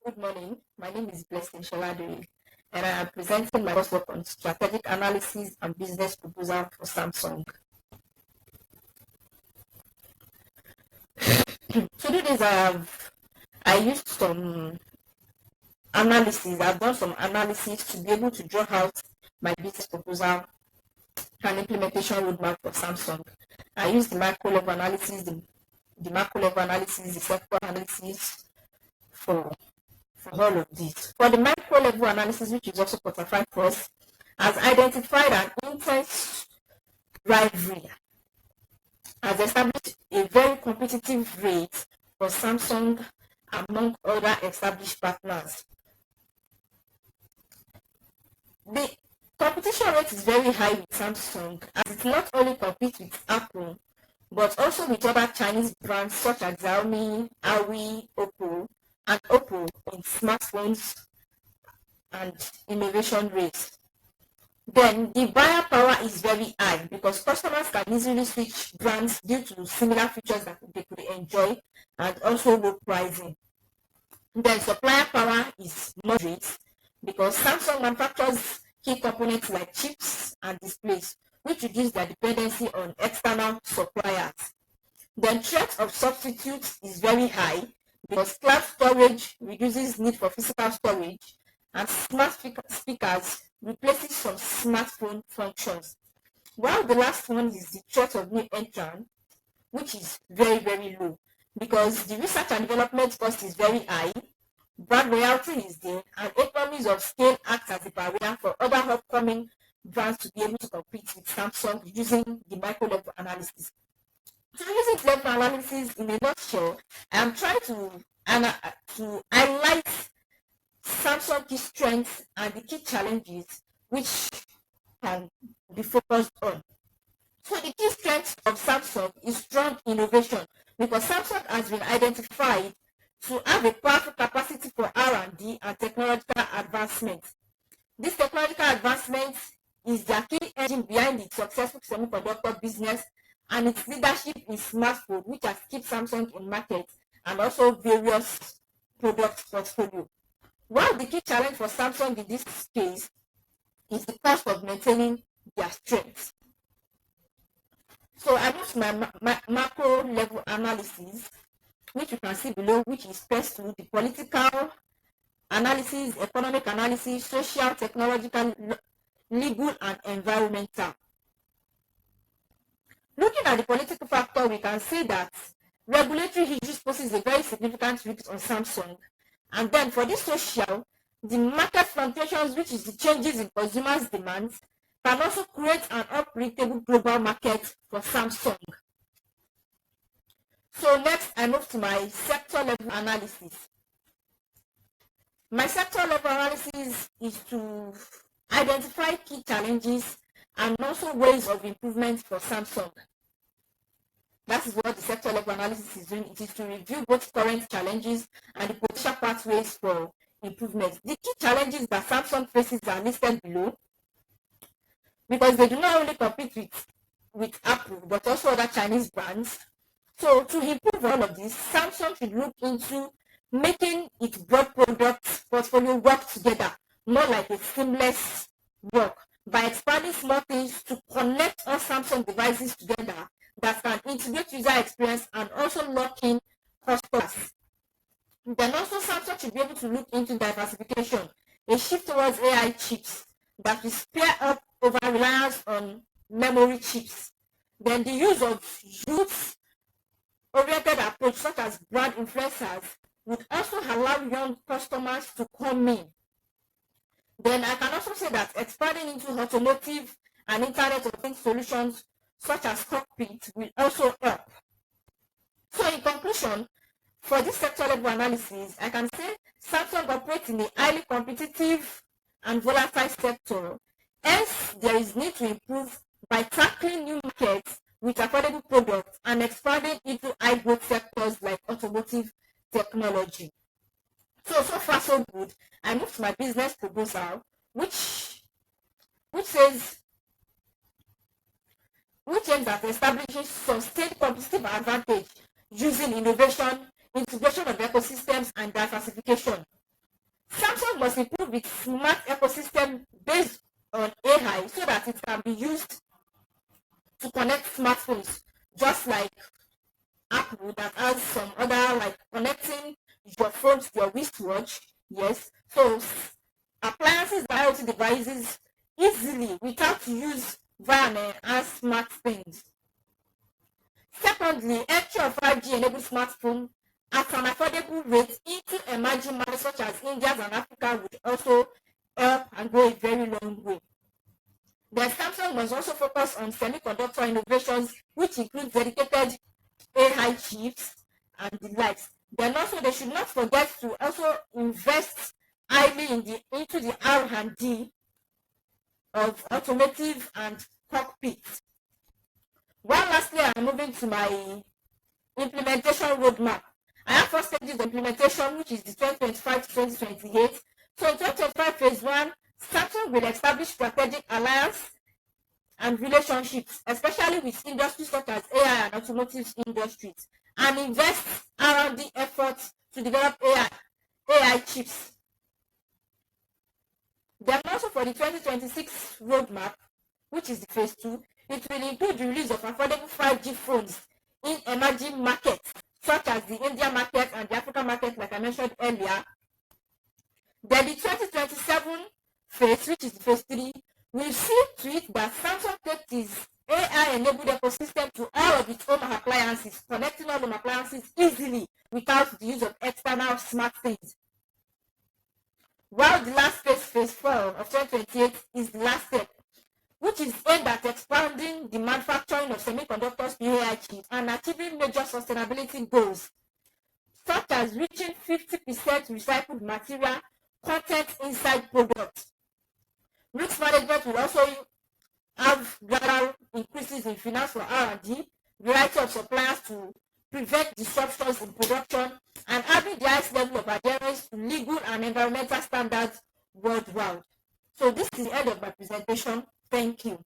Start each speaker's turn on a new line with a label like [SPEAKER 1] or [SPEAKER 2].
[SPEAKER 1] good morning. My name is Blessing Shaladuri, and I am presenting my coursework on strategic analysis and business proposal for Samsung. To do this, I used some analysis. I've done some analysis to be able to draw out my business proposal and implementation roadmap for Samsung. I used the macro level analysis, the macro level analysis, the sector analysis for all of this. For the micro level analysis, which is also quantified for us, has identified an intense rivalry, has established a very competitive rate for Samsung among other established partners. The competition rate is very high with Samsung, as it not only competes with Apple, but also with other Chinese brands such as Xiaomi, Huawei, Oppo, and Oppo in smartphones and innovation rates. Then the buyer power is very high because customers can easily switch brands due to similar features that they could enjoy and also low pricing. Then supplier power is moderate because Samsung manufactures key components like chips and displays, which reduce their dependency on external suppliers. Then threat of substitutes is very high because cloud storage reduces need for physical storage and smart speakers replaces some smartphone functions. While the last one is the threat of new entrant, which is very, very low because the research and development cost is very high, brand loyalty is there, and economies of scale act as a barrier for other upcoming brands to be able to compete with Samsung using the micro level analysis. So using level analysis in a nutshell, I am trying to highlight Samsung key strengths and the key challenges which can be focused on. So the key strength of Samsung is strong innovation because Samsung has been identified to have a powerful capacity for R&D and technological advancement. This technological advancement is the key engine behind its successful semiconductor business and its leadership in smartphones, which has kept Samsung in market and also various product portfolio. While the key challenge for Samsung in this case is the cost of maintaining their strength. So I use my macro level analysis, which you can see below, which is first to the political analysis, economic analysis, social, technological, legal, and environmental. Looking at the political factor, we can say that regulatory issues poses a very significant risk on Samsung. And then for this social, the market fluctuations, which is the changes in consumers' demands, can also create an unpredictable global market for Samsung. So next, I move to my sector level analysis. My sector level analysis is to identify key challenges and also ways of improvement for Samsung. That is what the sector level analysis is doing. It is to review both current challenges and the potential pathways for improvement. The key challenges that Samsung faces are listed below because they do not only compete with Apple but also other Chinese brands. So to improve all of this, Samsung should look into making its broad product portfolio work together, more like a seamless work, by expanding small things to connect all Samsung devices together that can integrate user experience and also lock in customers. Then also Samsung should be able to look into diversification, a shift towards AI chips that will spare up over reliance on memory chips. Then the use of youth-oriented approach such as brand influencers would also allow young customers to come in. Then I can also say that expanding into automotive and Internet of Things solutions such as cockpit will also help. So in conclusion, for this sector level analysis, I can say Samsung operates in a highly competitive and volatile sector. Hence, there is need to improve by tackling new markets with affordable products and expanding into high growth sectors like automotive technology. So far so good. I moved to my business proposal, which aims at establishing sustained competitive advantage using innovation, integration of ecosystems, and diversification. Samsung must improve its smart ecosystem based on AI so that it can be used to connect smartphones, just like Apple that has some other, like connecting your phone to your wristwatch. Yes, so appliances and IoT devices easily without use via an enhanced smart things. Secondly, entry of 5G enabled smartphone at an affordable rate into emerging markets such as India and Africa would also help and go a very long way. The Samsung must also focus on semiconductor innovations, which include dedicated AI chips and the likes. Then also they should not forget to also invest highly into the R&D of automotive and cockpit. While lastly, I'm moving to my implementation roadmap. I have four stages of implementation, which is the 2025 to 2028. So in 2025 phase 1, Samsung will establish strategic alliance and relationships, especially with industries such as AI and automotive industries, and invest R&D efforts to develop AI chips. Then also for the 2026 roadmap, which is the phase 2, it will include the release of affordable 5G phones in emerging markets such as the India market and the African market, like I mentioned earlier. Then the 2027 phase, which is the phase 3, will see to it that Samsung takes its AI-enabled ecosystem to all of its home appliances, connecting all home appliances easily without the use of external smart things. While the last phase, phase 4 of 2028, is the last step, which is aimed at expanding the manufacturing of semiconductors to AI chips and achieving major sustainability goals, such as reaching 50% recycled material content inside products. Risk management will also have gradual increases in finance for R&D, variety of suppliers to prevent disruptions in production, and having the highest level of adherence to legal and environmental standards worldwide. So this is the end of my presentation. Thank you.